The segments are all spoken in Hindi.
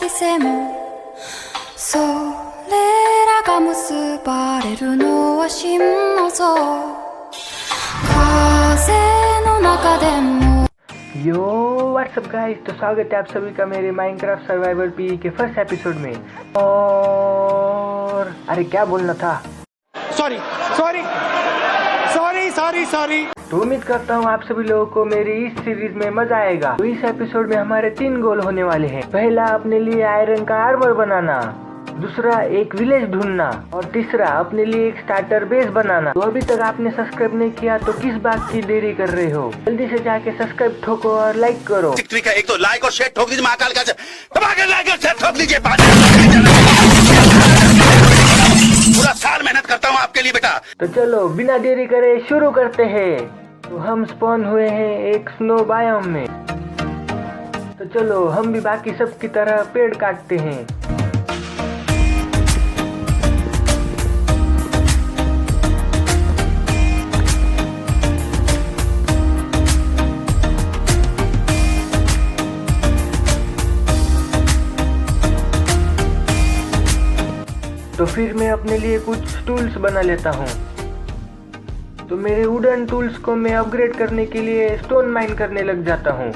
線それらが結ばれるのは真の像風の中でもयो व्हाट्सअप गाइस, तो स्वागत है आप सभी का मेरे माइनक्राफ्ट सर्वाइवल पी के फर्स्ट एपिसोड में। और अरे क्या बोलना था, सॉरी। तो उम्मीद करता हूँ आप सभी लोगों को मेरी इस सीरीज में मजा आएगा। तो इस एपिसोड में हमारे 3 गोल होने वाले हैं। पहला, अपने लिए आयरन का आर्मर बनाना, दूसरा एक विलेज ढूंढना, और तीसरा अपने लिए एक स्टार्टर बेस बनाना। तो अभी तक आपने सब्सक्राइब नहीं किया तो किस बात की देरी कर रहे हो, जल्दी से जाके सब्सक्राइब ठोको और लाइक करो। एक तो लाइक और शेयर ठोक दीजिए, महाकाल का लाइक और शेयर ठोक दीजिए। पूरा साल मेहनत करता हूँ आपके लिए बेटा। तो चलो बिना देरी करे शुरू करते हैं। तो हम स्पॉन हुए हैं एक स्नो बायोम में। तो चलो हम भी बाकी सब की तरह पेड़ काटते हैं। तो फिर मैं अपने लिए कुछ टूल्स बना लेता हूँ। तो मेरे वुडन टूल्स को मैं अपग्रेड करने के लिए स्टोन माइन करने लग जाता हूँ।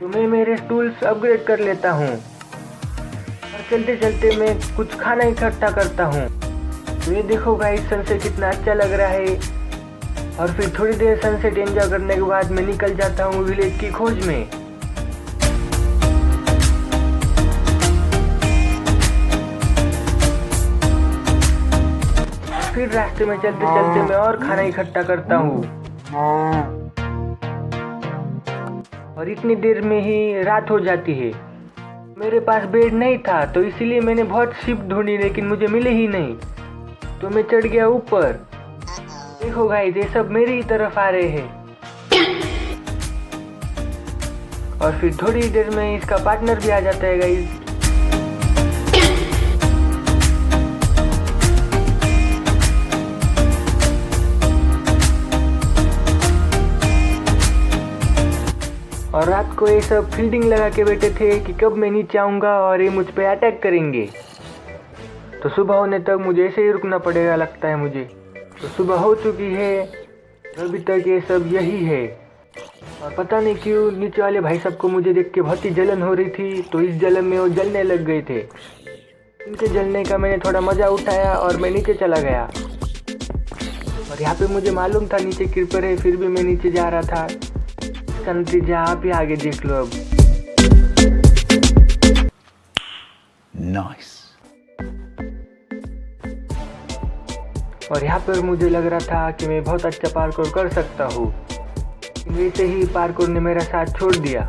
तो मैं मेरे टूल्स अपग्रेड कर लेता हूँ और चलते चलते मैं कुछ खाना इकट्ठा करता हूँ। तो ये देखो गाइस, सनसेट कितना अच्छा लग रहा है। और फिर थोड़ी देर सनसेट एंजॉय करने के बाद मैं निकल जाता हूँ विलेज की खोज में। फिर रास्ते में चलते चलते मैं और खाना इकट्ठा करता हूँ और इतनी देर में ही रात हो जाती है। मेरे पास बेड नहीं था तो इसीलिए मैंने बहुत शिप ढूंढी, लेकिन मुझे मिले ही नहीं। तो मैं चढ़ गया ऊपर। देखो गाइस, ये सब मेरी ही तरफ आ रहे हैं। और फिर थोड़ी देर में इसका पार्टनर भी आ जाता है गाइस। और रात को ये सब फील्डिंग लगा के बैठे थे कि कब मैं नीचे आऊँगा और ये मुझ पे अटैक करेंगे। तो सुबह होने तक मुझे ऐसे ही रुकना पड़ेगा लगता है मुझे। तो सुबह हो चुकी है, अभी तक ये सब यही है। और पता नहीं क्यों नीचे वाले भाई साहब को मुझे देख के बहुत ही जलन हो रही थी। तो इस जलन में वो जलने लग गए थे। उनके जलने का मैंने थोड़ा मज़ा उठाया और मैं नीचे चला गया। और यहाँ पे मुझे मालूम था नीचे क्रीपर है, फिर भी मैं नीचे जा रहा था। इसका नतीजा आप ही आगे देख लो अब। नाइस। और यहाँ पर मुझे लग रहा था कि मैं बहुत अच्छा पार्कोर कर सकता हूँ, वैसे ही पार्कोर ने मेरा साथ छोड़ दिया।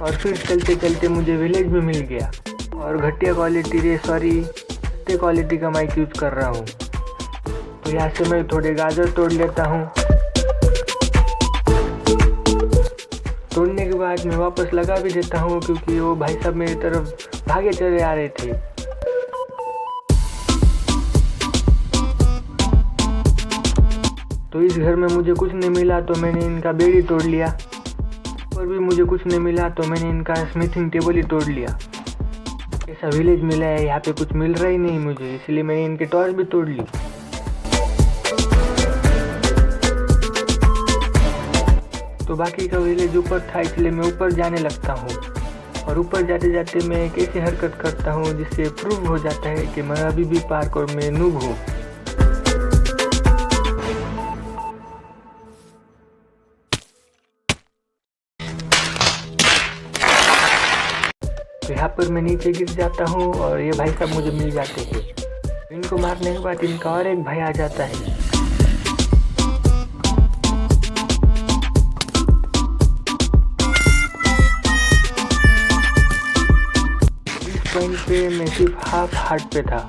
और फिर चलते चलते मुझे विलेज में मिल गया। और घटिया क्वालिटी सस्ते क्वालिटी का माइक यूज कर रहा हूँ। तो यहाँ से मैं थोड़े गाजर तोड़ लेता हूँ। तोड़ने के बाद मैं वापस लगा भी देता हूँ, क्योंकि वो भाई साहब मेरी तरफ भागे चले आ रहे थे। तो इस घर में मुझे कुछ नहीं मिला तो मैंने इनका बेड ही तोड़ लिया। और भी मुझे कुछ नहीं मिला तो मैंने इनका स्मिथिंग टेबल ही तोड़ लिया। ऐसा विलेज मिला है, यहाँ पे कुछ मिल रहा ही नहीं मुझे, इसलिए मैंने इनके टॉर्च भी तोड़ ली। तो बाकी का विलेज ऊपर था, इसलिए मैं ऊपर जाने लगता हूँ। और ऊपर जाते जाते मैं एक ऐसी हरकत करता हूँ जिससे प्रूव हो जाता है कि मैं अभी भी पार्कोर में नूब हूँ। तो यहाँ पर मैं नीचे गिर जाता हूँ और ये भाई साहब मुझे मिल जाते हैं। इनको मारने के बाद इनका और एक भाई आ जाता है। इस पॉइंट पे मैं सिर्फ हाफ हार्ट पे था।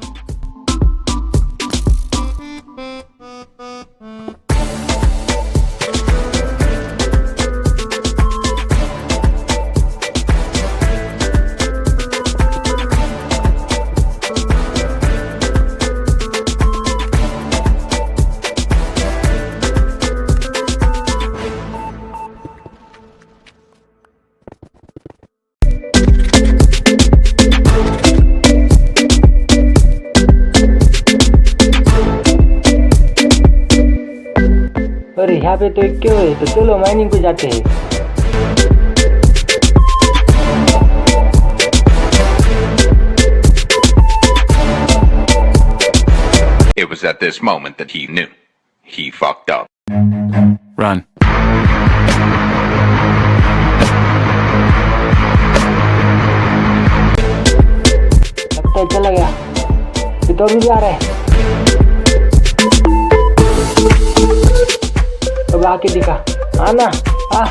अरे यहाँ पे तो एक क्यों है, तो चलो माइनिंग पे जाते हैं। It was at this moment that he knew. He fucked up. Run. लगता है चला गया, ये तो अभी भी आ रहा है। अब आके दिखा, आना आ।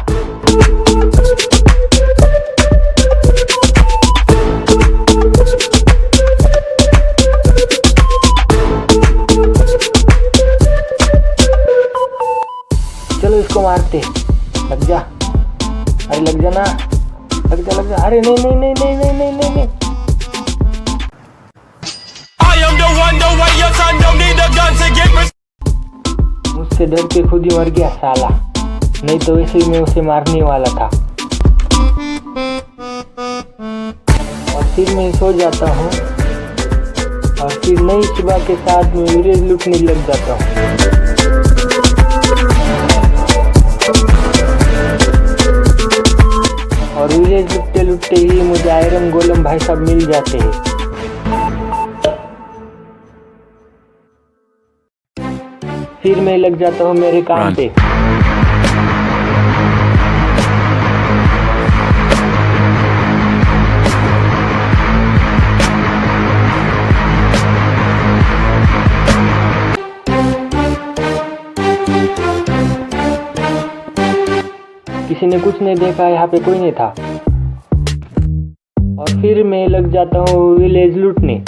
चलो इसको मारते, लग जा, अरे लग जा ना, लग जा लग जा। अरे नहीं नहीं नहीं नहीं नहीं नहीं नहीं, नहीं। मुझसे डर के खुद ही मर गया साला, नहीं तो वैसे ही मैं उसे मारने वाला था। और फिर मैं सो जाता हूँ और फिर नई सुबह के साथ मैं विलेज लूटने लग जाता हूँ। और विलेज लूटते लूटते ही मुझे आयरन गोलम भाई साहब मिल जाते हैं। फिर मैं लग जाता हूँ मेरे काम पे। किसी ने कुछ नहीं देखा, यहाँ पे कोई नहीं था। और फिर मैं लग जाता हूँ विलेज लूटने।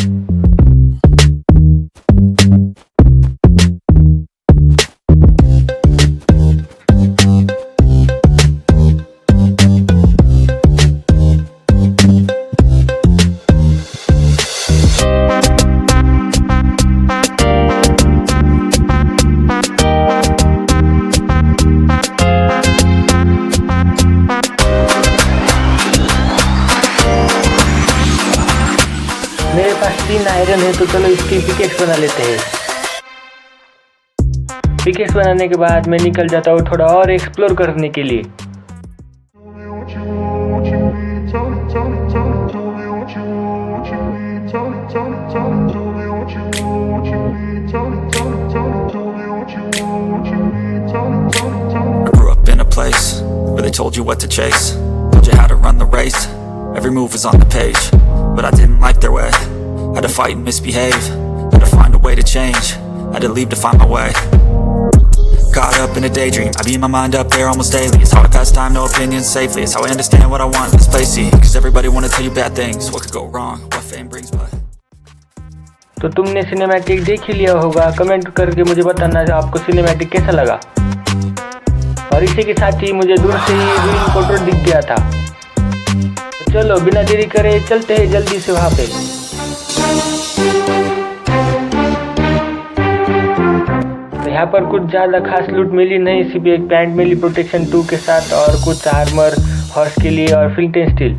मेरे पास 3 आयरन है, तो चलो इसकी पिकेक्स बना लेते हैं। पिकेक्स बनाने के बाद मैं निकल जाता हूँ थोड़ा और एक्सप्लोर करने के लिए। Grew up in a place where they told you what to chase, told you how to run the race, every move was on the page, but I didn't like their way, had to fight and misbehave, had to find a way to change, had to leave to find my way. Caught up in a daydream, I beat my mind up there almost daily. It's how I pass time, no opinions safely. It's how I understand what I want in this place, see. Cause everybody wanna tell you bad things, what could go wrong, what fame brings, but तो तुमने सिनेमैटिक देख ही लिया होगा, कमेंट करके मुझे बताना आपको सिनेमैटिक कैसा लगा। और इसी के साथ ही मुझे दूर से ही ग्रीन पोर्ट्रेट दिख गया था। तो चलो बिना देरी करे चलते हैं जल्दी से वहाँ पे। तो यहाँ पर कुछ ज़्यादा खास लूट मिली नहीं, सिर्फ एक पैंट मिली प्रोटेक्शन 2 के साथ और कुछ आर्मर हॉर्स के लिए और फ्लिंट स्टील।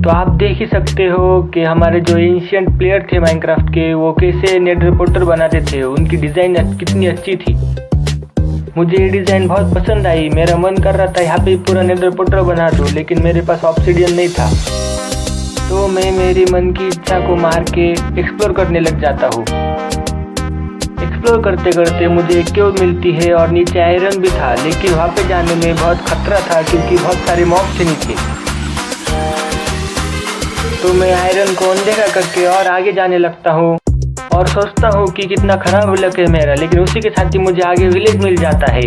तो आप देख ही सकते हो कि हमारे जो एंशिएंट प्लेयर थे माइनक्राफ्ट के, वो कैसे नेट रिपोर्टर बनाते थे, उनकी डिज़ाइन कितनी अच्छी थी। मुझे ये डिज़ाइन बहुत पसंद आई। मेरा मन कर रहा था यहाँ पे पूरा नेदर पोर्टल बना दूँ, लेकिन मेरे पास ऑब्सिडियन नहीं था। तो मैं मेरी मन की इच्छा को मार के एक्सप्लोर करने लग जाता हूँ। एक्सप्लोर करते करते मुझे एक केव मिलती है और नीचे आयरन भी था, लेकिन वहाँ पे जाने में बहुत खतरा था क्योंकि बहुत सारे मॉब्स थे नीचे। तो मैं आयरन को अनदेखा करके और आगे जाने लगता हूँ और सोचता हूँ कि कितना खराब लक है मेरा, लेकिन उसी के साथ ही मुझे आगे विलेज मिल जाता है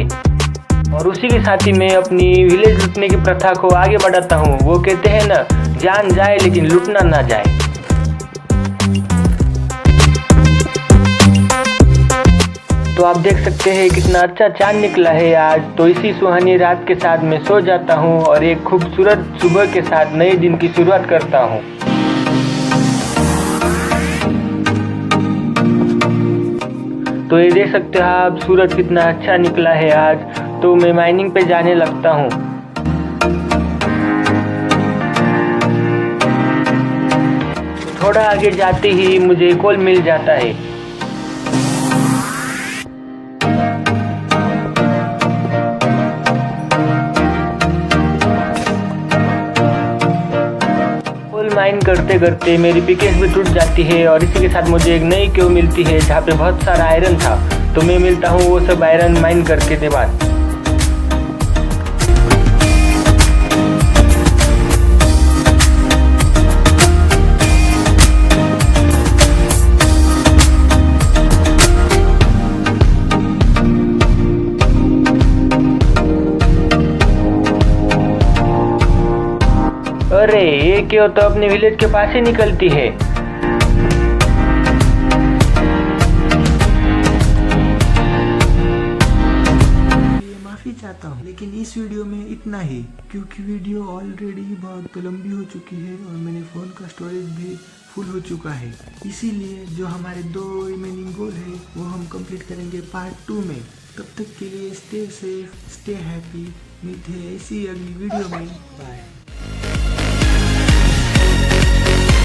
और उसी के साथ ही मैं अपनी विलेज लूटने की प्रथा को आगे बढ़ाता हूँ। वो कहते हैं ना, जान जाए लेकिन लूटना ना जाए। तो आप देख सकते हैं कितना अच्छा चांद निकला है आज। तो इसी सुहानी रात के साथ मैं सो जाता हूँ और एक खूबसूरत सुबह के साथ नए दिन की शुरुआत करता हूँ। तो ये देख सकते हो आप, सूरज कितना अच्छा निकला है आज। तो मैं माइनिंग पे जाने लगता हूँ। थोड़ा आगे जाते ही मुझे कोल मिल जाता है। कोल माइन करते करते मेरी पिकेक्स भी टूट जाती है और इसी के साथ मुझे एक नई केव मिलती है जहाँ पे बहुत सारा आयरन था। तो मैं मिलता हूँ वो सब आयरन माइन करके के बाद। अरे ये केव तो अपने विलेज के पास ही निकलती है। माफ़ी चाहता हूँ, लेकिन इस वीडियो में इतना ही, क्योंकि वीडियो ऑलरेडी बहुत लंबी हो चुकी है और मेरे फ़ोन का स्टोरेज भी फुल हो चुका है। इसीलिए जो हमारे 2 रिमेनिंग गोल है वो हम कंप्लीट करेंगे पार्ट 2 में। तब तक के लिए स्टे सेफ, स्टे हैप्पी। मिलते हैं इसी अगली वीडियो में। बाय।